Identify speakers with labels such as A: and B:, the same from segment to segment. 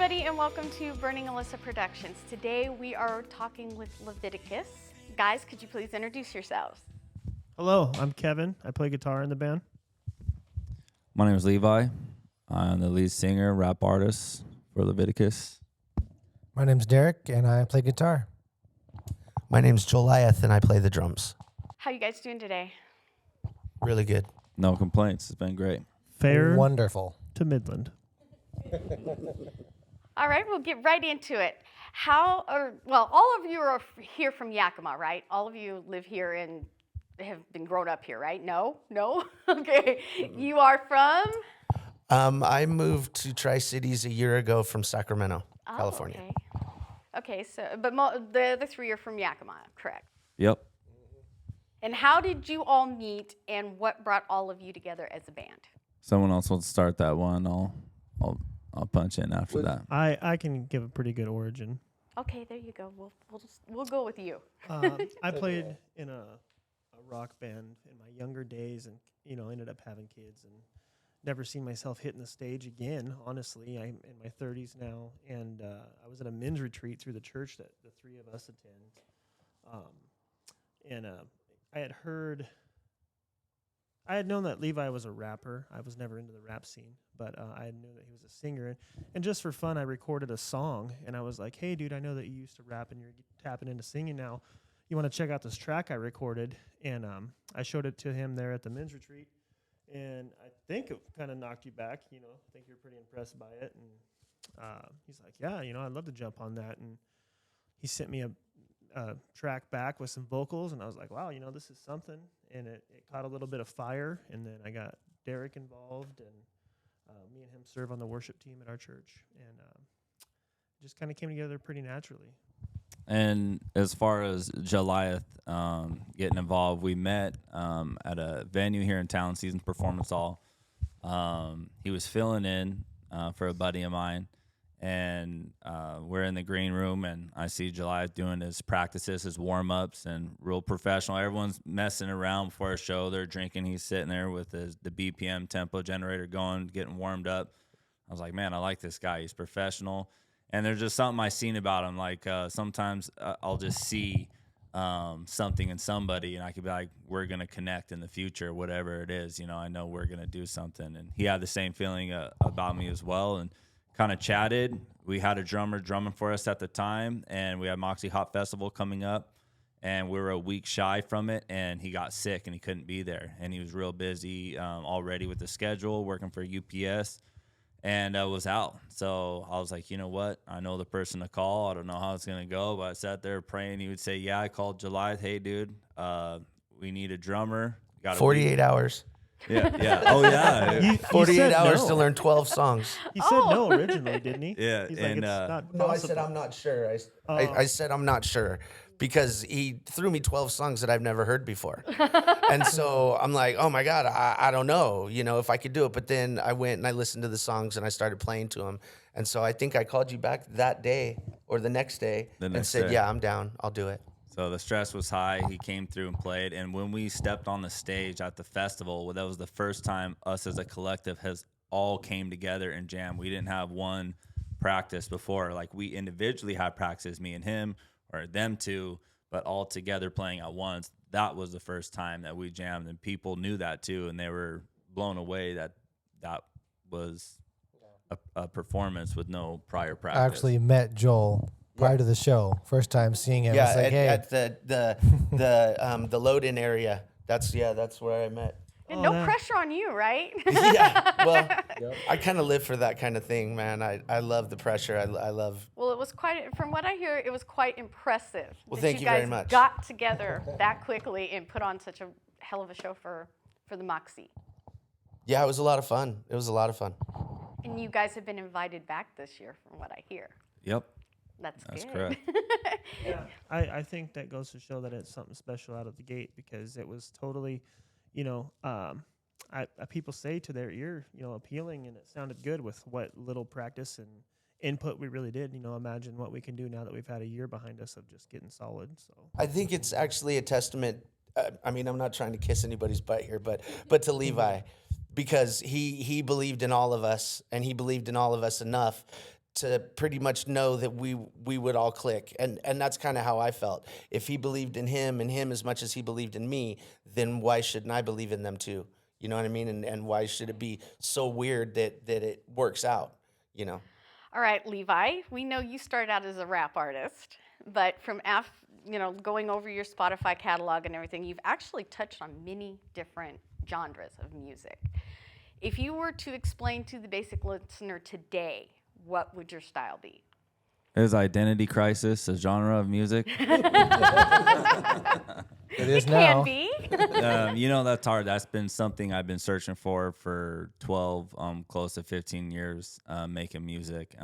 A: everybody, and welcome to Burning Alyssa Productions. Today we are talking with Leviticuss. Guys, could you please introduce yourselves?
B: Hello, I'm Kevin. I play guitar in the band.
C: My name is Levi. I'm the lead singer, rap artist for Leviticuss.
D: My name's Derek, and I play guitar.
E: My name's Joliath, and I play the drums.
A: How you guys doing today?
E: Really good.
C: No complaints. It's been great.
B: Fair
D: Wonderful.
B: to Midland.
A: All right, we'll get right into it. All of you are here from Yakima, right? All of you live here and have been grown up here, right? No? Okay. You are from?
E: I moved to Tri-Cities a year ago from Sacramento, California.
A: Okay, but the other three are from Yakima, correct?
C: Yep.
A: And how did you all meet, and what brought all of you together as a band?
C: Someone else wants to start that one. I'll punch in after that.
B: I can give a pretty good origin.
A: Okay, there you go. We'll go with you.
B: I played in a rock band in my younger days, and ended up having kids and never seen myself hitting the stage again. Honestly, I'm in my 30s now, and I was at a men's retreat through the church that the three of us attend, and I had known that Levi was a rapper. I was never into the rap scene, but I knew that he was a singer. And just for fun, I recorded a song, and I was like, hey, dude, I know that you used to rap and you're tapping into singing now. You want to check out this track I recorded? And I showed it to him there at the men's retreat, and I think it kind of knocked you back. I think you're pretty impressed by it. And he's like, yeah, I'd love to jump on that. And he sent me a track back with some vocals, and I was like, wow, this is something. And it caught a little bit of fire, and then I got Derek involved, and me and him serve on the worship team at our church, and just kind of came together pretty naturally. And
C: as far as Joliath getting involved, we met at a venue here in town, Seasons Performance Hall. He was filling in for a buddy of mine, and we're in the green room, and I see Joliath doing his practices, his warm-ups, and real professional. Everyone's messing around before a show. They're drinking. He's sitting there with the BPM tempo generator going, getting warmed up. I was like, man, I like this guy. He's professional. And there's just something I seen about him. Like sometimes I'll just see something in somebody, and I could be like, we're going to connect in the future, whatever it is. I know we're going to do something. And he had the same feeling about me as well, and kind of chatted. We had a drummer drumming for us at the time, and we had Moxie Hop Festival coming up, and we were a week shy from it, and he got sick, and he couldn't be there. And he was real busy already with the schedule, working for UPS. And I was out. So I was like, you know what? I know the person to call. I don't know how it's going to go, but I sat there praying. He would say, yeah, I called July. Hey, dude, we need a drummer.
E: 48 hours.
C: Yeah. Oh, yeah.
E: 48 hours to learn 12 songs.
B: He said no originally, didn't he?
C: Yeah.
B: He's like, it's not
E: No, I
B: possible.
E: said I'm not sure. I said I'm not sure because he threw me 12 songs that I've never heard before. And so I'm like, oh, my God, I don't know, if I could do it. But then I went and I listened to the songs and I started playing to him. And so I think I called you back that day or the next day and said, yeah, I'm down. I'll do it.
C: So the stress was high. He came through and played. And when we stepped on the stage at the festival, that was the first time us as a collective has all came together and jammed. We didn't have one practice before. Like we individually had practices, me and him or them two, but all together playing at once. That was the first time that we jammed, and people knew that too, and they were blown away that was a performance with no prior practice.
D: I actually met Joel prior to the show. First time seeing him.
E: Yeah,
D: like,
E: at the load-in area. That's where I met.
A: And no pressure on you, right?
E: Yeah, well, I kind of live for that kind of thing, man. I love the pressure. I love.
A: Well, it was from what I hear, it was quite impressive.
E: Well,
A: that
E: thank you very much.
A: You guys got together that quickly and put on such a hell of a show for the Moxie.
E: Yeah, it was a lot of fun.
A: And you guys have been invited back this year, from what I hear.
C: Yep.
A: That's good.
C: Correct.
B: Yeah, I think that goes to show that it's something special out of the gate, because it was totally, people say to their ear, appealing, and it sounded good with what little practice and input we really did. Imagine what we can do now that we've had a year behind us of just getting solid. So
E: I think it's actually a testament. I'm not trying to kiss anybody's butt here, but to Levi, because he believed in all of us, and he believed in all of us enough to pretty much know that we would all click, and that's kind of how I felt. If he believed in him and him as much as he believed in me, then why shouldn't I believe in them too? You know what I mean? And why should it be so weird that it works out? You know?
A: All right, Levi, we know you started out as a rap artist, but from going over your Spotify catalog and everything, you've actually touched on many different genres of music. If you were to explain to the basic listener today, what would your style be?
C: Is Identity Crisis a genre of music?
D: It is
A: Can
D: now.
A: be.
C: That's hard. That's been something I've been searching for 12, close to 15 years, making music.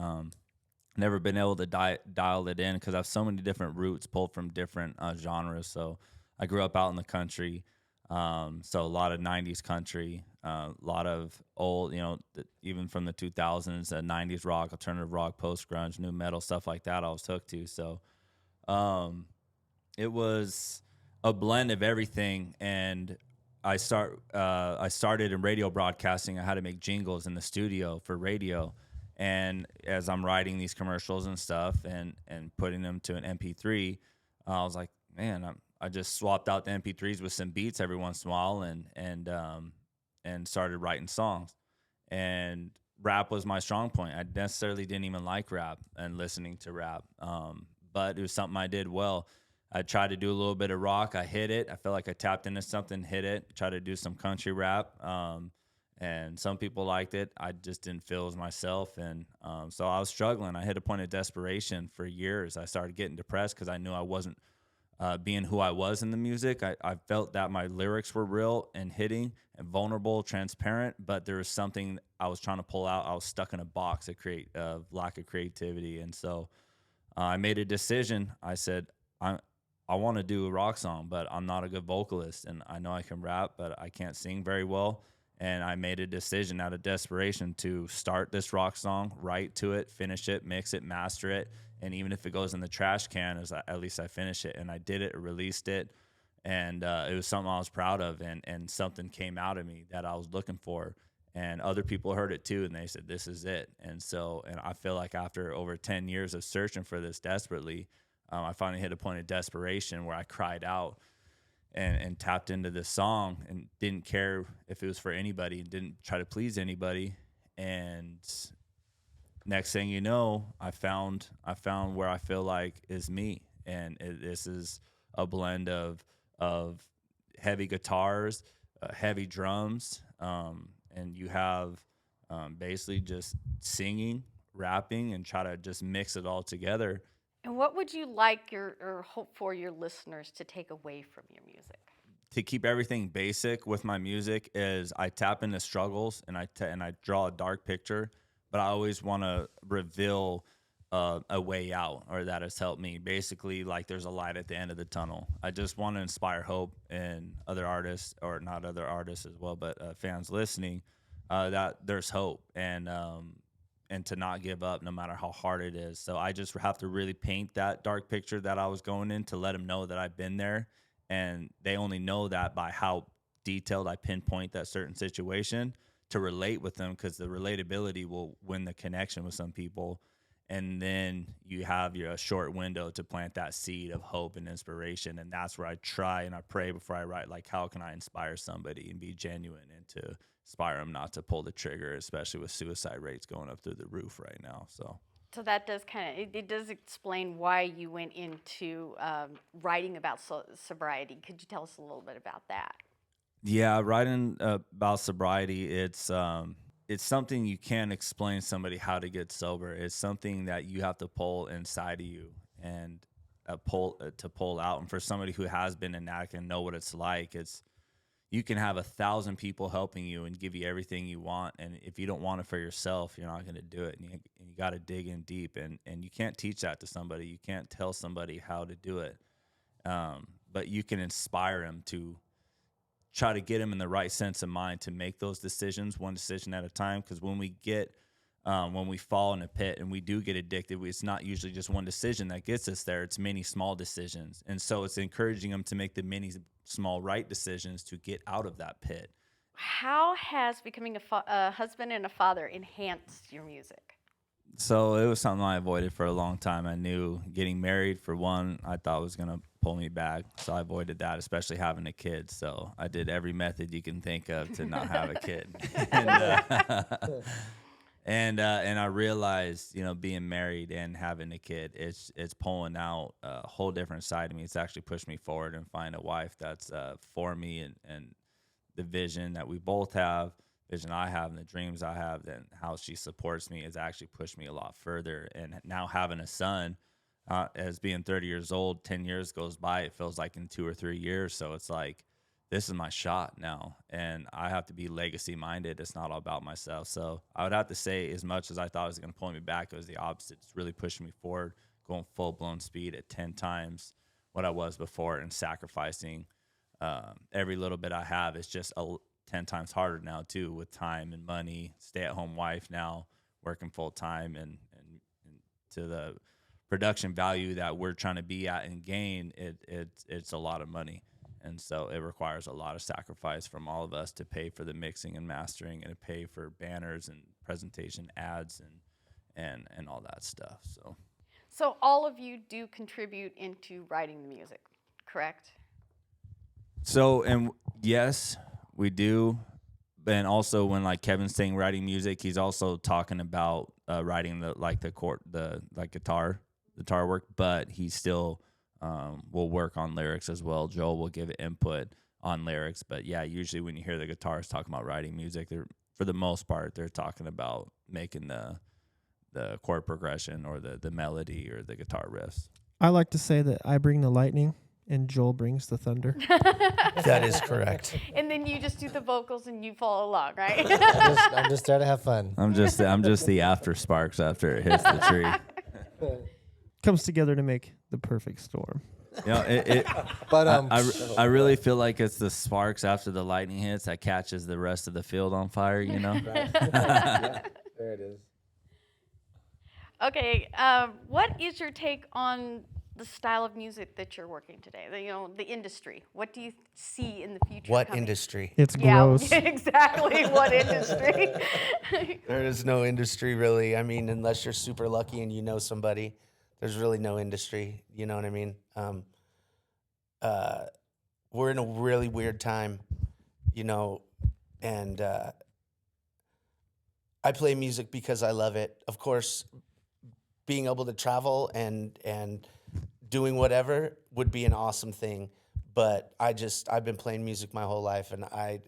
C: Never been able to dial it in because I have so many different roots pulled from different genres. So I grew up out in the country, so a lot of 90s country, a lot of old, even from the 2000s, 90s rock, alternative rock, post-grunge, new metal, stuff like that I was hooked to. So it was a blend of everything, and I started in radio broadcasting. I had to make jingles in the studio for radio, and as I'm writing these commercials and stuff and putting them to an MP3, I was like, man, I just swapped out the MP3s with some beats every once in a while, and started writing songs. And rap was my strong point. I necessarily didn't even like rap and listening to rap, but it was something I did well. I tried to do a little bit of rock. I hit it. I felt like I tapped into something, hit it. Tried to do some country rap, and some people liked it. I just didn't feel it was myself, and so I was struggling. I hit a point of desperation for years. I started getting depressed because I knew I wasn't being who I was in the music. I felt that my lyrics were real and hitting and vulnerable, transparent, but there was something I was trying to pull out. I was stuck in a box of lack of creativity, and so I made a decision. I said, I want to do a rock song, but I'm not a good vocalist, and I know I can rap, but I can't sing very well. And I made a decision out of desperation to start this rock song, write to it, finish it, mix it, master it, and even if it goes in the trash can, at least I finish it. And I did it, released it, and it was something I was proud of, and something came out of me that I was looking for. And other people heard it too, and they said, this is it. And I feel like after over 10 years of searching for this desperately, I finally hit a point of desperation where I cried out and tapped into this song and didn't care if it was for anybody, didn't try to please anybody. And next thing you know, I found where I feel like is me. And this is a blend of heavy guitars, heavy drums, and you have basically just singing, rapping, and try to just mix it all together.
A: And what would you like or hope for your listeners to take away from your music?
C: To keep everything basic with my music is I tap into struggles and I draw a dark picture, but I always want to reveal a way out, or that has helped me. Basically, like there's a light at the end of the tunnel. I just want to inspire hope in other artists, or not other artists as well, but fans listening, that there's hope, and to not give up no matter how hard it is. So I just have to really paint that dark picture that I was going in to let them know that I've been there, and they only know that by how detailed I pinpoint that certain situation to relate with them, because the relatability will win the connection with some people. And then you have a short window to plant that seed of hope and inspiration. And that's where I try and I pray before I write, like, how can I inspire somebody and be genuine, and to inspire them not to pull the trigger, especially with suicide rates going up through the roof right now. So
A: that does it does explain why you went into writing about sobriety. Could you tell us a little bit about that?
C: Yeah, writing about sobriety, it's something you can't explain somebody how to get sober. It's something that you have to pull inside of you and pull out. And for somebody who has been an addict and know what it's like, you can have 1,000 people helping you and give you everything you want, and if you don't want it for yourself, you're not going to do it. And you got to dig in deep, and you can't teach that to somebody. You can't tell somebody how to do it, but you can inspire them to try to get them in the right sense of mind to make those decisions, one decision at a time. Because when we fall in a pit and we do get addicted, it's not usually just one decision that gets us there. It's many small decisions. And so it's encouraging them to make the many small right decisions to get out of that pit.
A: How has becoming a husband and a father enhanced your music?
C: So it was something I avoided for a long time. I knew getting married, for one, I thought was going to pull me back. So I avoided that, especially having a kid. So I did every method you can think of to not have a kid. And I realized, being married and having a kid, it's pulling out a whole different side of me. It's actually pushed me forward and find a wife that's for me and the vision that we both have, vision I have, and the dreams I have, and how she supports me has actually pushed me a lot further. And now having a son, as being 30 years old, 10 years goes by, it feels like in 2 or 3 years. So it's like, this is my shot now, and I have to be legacy minded. It's not all about myself. So I would have to say, as much as I thought it was going to pull me back, it was the opposite. It's really pushing me forward, going full blown speed at 10 times what I was before, and sacrificing every little bit I have. Is just 10 times harder now too, with time and money, stay at home wife now, working full time, and to the production value that we're trying to be at and gain, it's a lot of money. And so it requires a lot of sacrifice from all of us to pay for the mixing and mastering, and to pay for banners and presentation ads and all that stuff.
A: So all of you do contribute into writing the music, correct?
C: So, and yes, we do. And also, when like Kevin's saying writing music, he's also talking about writing the guitar work, but he still will work on lyrics as well. Joel will give input on lyrics, but yeah, usually when you hear the guitarists talking about writing music, they're, for the most part, they're talking about making the chord progression or the melody or the guitar riffs.
B: I like to say that I bring the lightning and Joel brings the thunder.
E: That is correct.
A: And then you just do the vocals and you follow along, right?
D: I'm just there to have fun.
C: I'm just the after sparks after it hits the tree.
B: Comes together to make the perfect storm.
D: But
C: I really feel like it's the sparks after the lightning hits that catches the rest of the field on fire,
D: Right. Yeah, there it is.
A: Okay, what is your take on the style of music that you're working today? The industry. What do you see in the future?
E: What
A: coming?
E: industry?
B: It's gross.
A: Yeah, exactly. What industry?
E: There is no industry really. I mean, unless you're super lucky and you know somebody, there's really no industry. You know what I mean? We're in a really weird time, and I play music because I love it. Of course, being able to travel and doing whatever would be an awesome thing, but I've been playing music my whole life, and I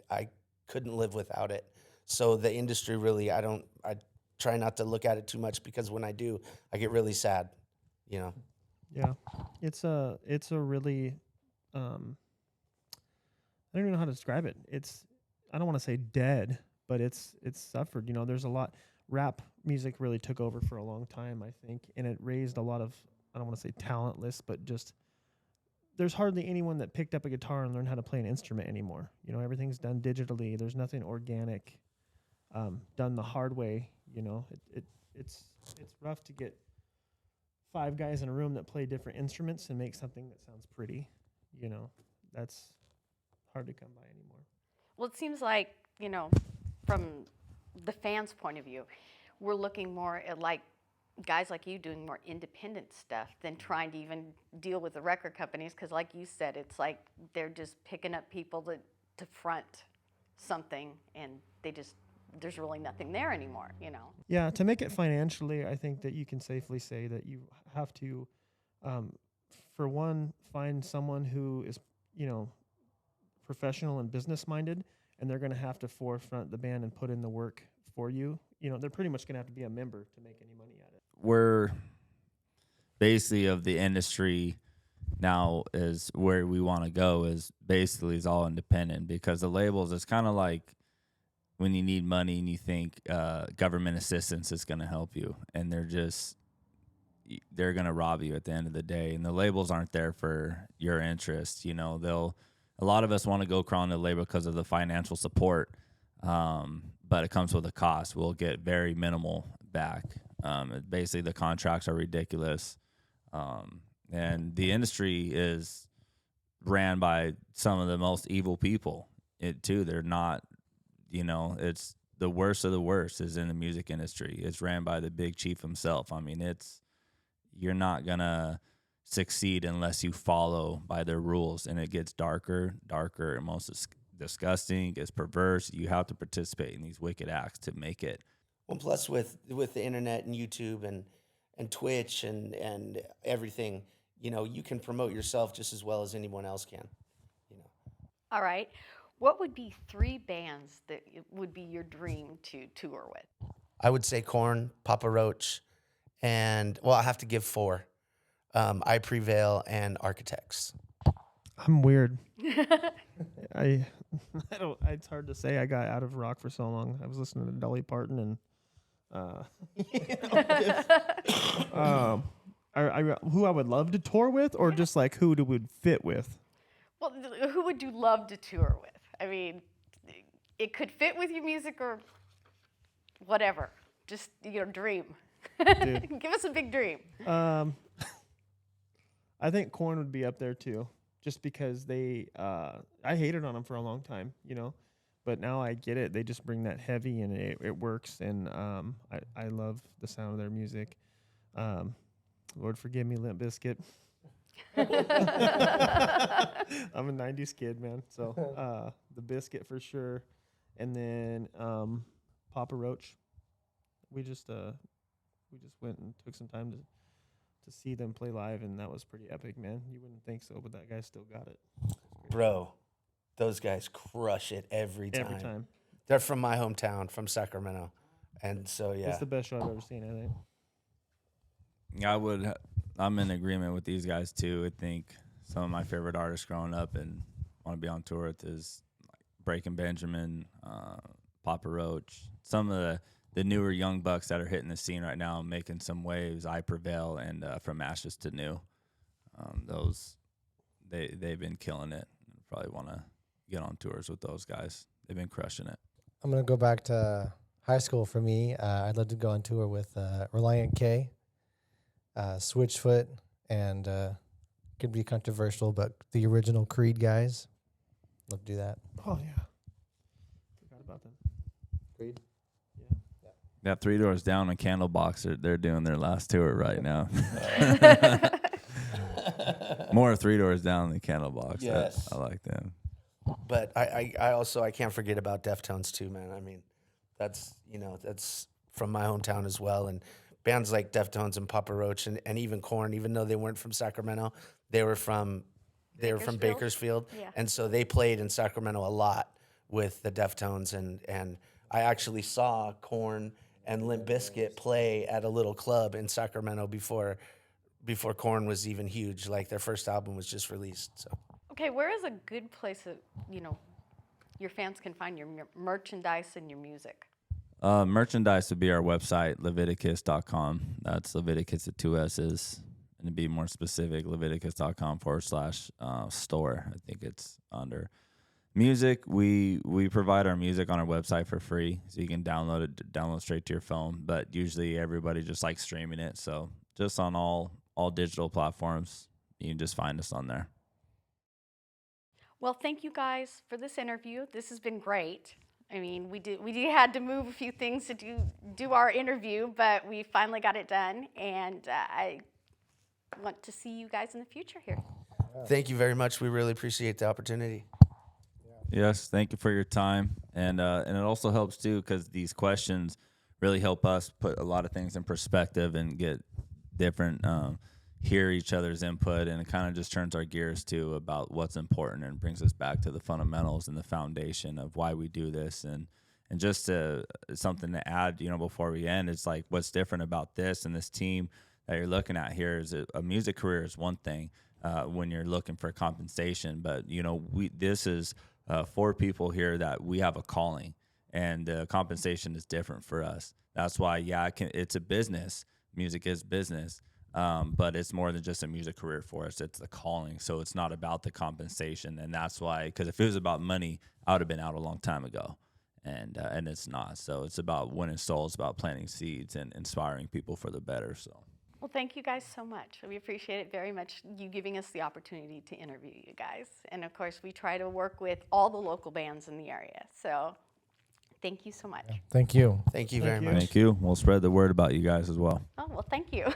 E: couldn't live without it. So the industry really, I try not to look at it too much, because when I do, I get really sad,
B: Yeah, it's a really I don't even know how to describe it. I don't want to say dead, but it's suffered. There's a lot. Rap music really took over for a long time, I think, and it raised a lot of, I don't want to say talentless, but just there's hardly anyone that picked up a guitar and learned how to play an instrument anymore. Everything's done digitally. There's nothing organic done the hard way. It's rough to get 5 guys in a room that play different instruments and make something that sounds pretty. That's hard to come by anymore.
A: Well, it seems like, from the fans' point of view, we're looking more at like guys like you doing more independent stuff than trying to even deal with the record companies, because like you said, it's like they're just picking up people to front something, and there's really nothing there anymore,
B: Yeah, to make it financially, I think that you can safely say that you have to, for one, find someone who is, professional and business-minded, and they're going to have to forefront the band and put in the work for you. They're pretty much going to have to be a member to make any money at it.
C: We're basically, of the industry now, is where we want to go, is all independent, because the labels, it's kind of like when you need money and you think government assistance is going to help you, and they're going to rob you at the end of the day. And the labels aren't there for your interest. A lot of us want to go crawl into the label because of the financial support, but it comes with a cost. We'll get very minimal back. Basically, the contracts are ridiculous. And the industry is ran by some of the most evil people, too. They're not, the worst of the worst is in the music industry. It's ran by the big chief himself. I mean, you're not gonna succeed unless you follow by their rules, and it gets darker, and most disgusting. It gets perverse. You have to participate in these wicked acts to make it.
E: Well, plus with the internet and YouTube and Twitch and everything, you know, you can promote yourself just as well as anyone else can. You know.
A: All right. What would be 3 bands that would be your dream to tour with?
E: I would say Korn, Papa Roach, and well, I have to give 4. I Prevail and Architects.
B: I'm weird. I don't. It's hard to say. I got out of rock for so long. I was listening to Dolly Parton and who I would love to tour with, or just like who it would fit with.
A: Well, who would you love to tour with? I mean, it could fit with your music or whatever. Just, dream. Give us a big dream.
B: I think Korn would be up there too, just because I hated on them for a long time, but now I get it. They just bring that heavy and it works, and I love the sound of their music. Lord forgive me, Limp Bizkit. I'm a 90s kid, man. So the Biscuit for sure. And then Papa Roach. We just went and took some time to see them play live, and that was pretty epic, man. You wouldn't think so, but that guy still got it.
E: Bro, those guys crush it every time.
B: Every time.
E: They're from my hometown, from Sacramento. And so, yeah.
B: It's the best show I've ever seen, I think.
C: I'm in agreement with these guys too. I think some of my favorite artists growing up and want to be on tour with is like Breaking Benjamin, Papa Roach, some of the newer young bucks that are hitting the scene right now, making some waves. I Prevail and From Ashes to New. They've been killing it. Probably want to get on tours with those guys. They've been crushing it.
D: I'm gonna go back to high school for me. I'd love to go on tour with Reliant K, Switchfoot, and could be controversial, but the original Creed guys. Love to do that.
B: Oh, yeah. Forgot about them.
D: Creed?
C: Yeah, 3 Doors Down and Candlebox, they're doing their last tour right now. More 3 Doors Down than Candlebox.
E: Yes.
C: I like them.
E: But I can't forget about Deftones too, man. I mean, that's from my hometown as well. And bands like Deftones and Papa Roach and even Korn, even though they weren't from Sacramento, they were from Bakersfield.
A: Yeah.
E: And so they played in Sacramento a lot with the Deftones, and I actually saw Korn and Limp Bizkit play at a little club in Sacramento before Korn was even huge. Like their first album was just released. So.
A: Okay, where is a good place that, your fans can find your merchandise and your music?
C: Merchandise would be our website, Leviticuss.com. That's Leviticus with 2 S's. And to be more specific, Leviticus.com/store. I think it's under. Music, we provide our music on our website for free, so you can download straight to your phone. But usually everybody just likes streaming it, so just on all digital platforms, you can just find us on there.
A: Well, thank you guys for this interview. This has been great. I mean, we had to move a few things to do our interview, but we finally got it done, and I want to see you guys in the future here.
E: Thank you very much. We really appreciate the opportunity.
C: Yes, thank you for your time, and it also helps too because these questions really help us put a lot of things in perspective and get different, hear each other's input, and it kind of just turns our gears too about what's important and brings us back to the fundamentals and the foundation of why we do this, and just something to add, before we end, it's like what's different about this and this team that you're looking at here is a music career is one thing when you're looking for compensation, but this is 4 people here that we have a calling, and the compensation is different for us. That's why, it's a business. Music is business, but it's more than just a music career for us. It's the calling, so it's not about the compensation, and that's why. Because if it was about money, I would have been out a long time ago, and it's not. So it's about winning souls, about planting seeds, and inspiring people for the better. So.
A: Well, thank you guys so much. We appreciate it very much, you giving us the opportunity to interview you guys. And of course, we try to work with all the local bands in the area. So Thank you so much.
D: Thank you.
E: Thank you very much.
C: Thank you. We'll spread the word about you guys as well.
A: Oh, well, thank you.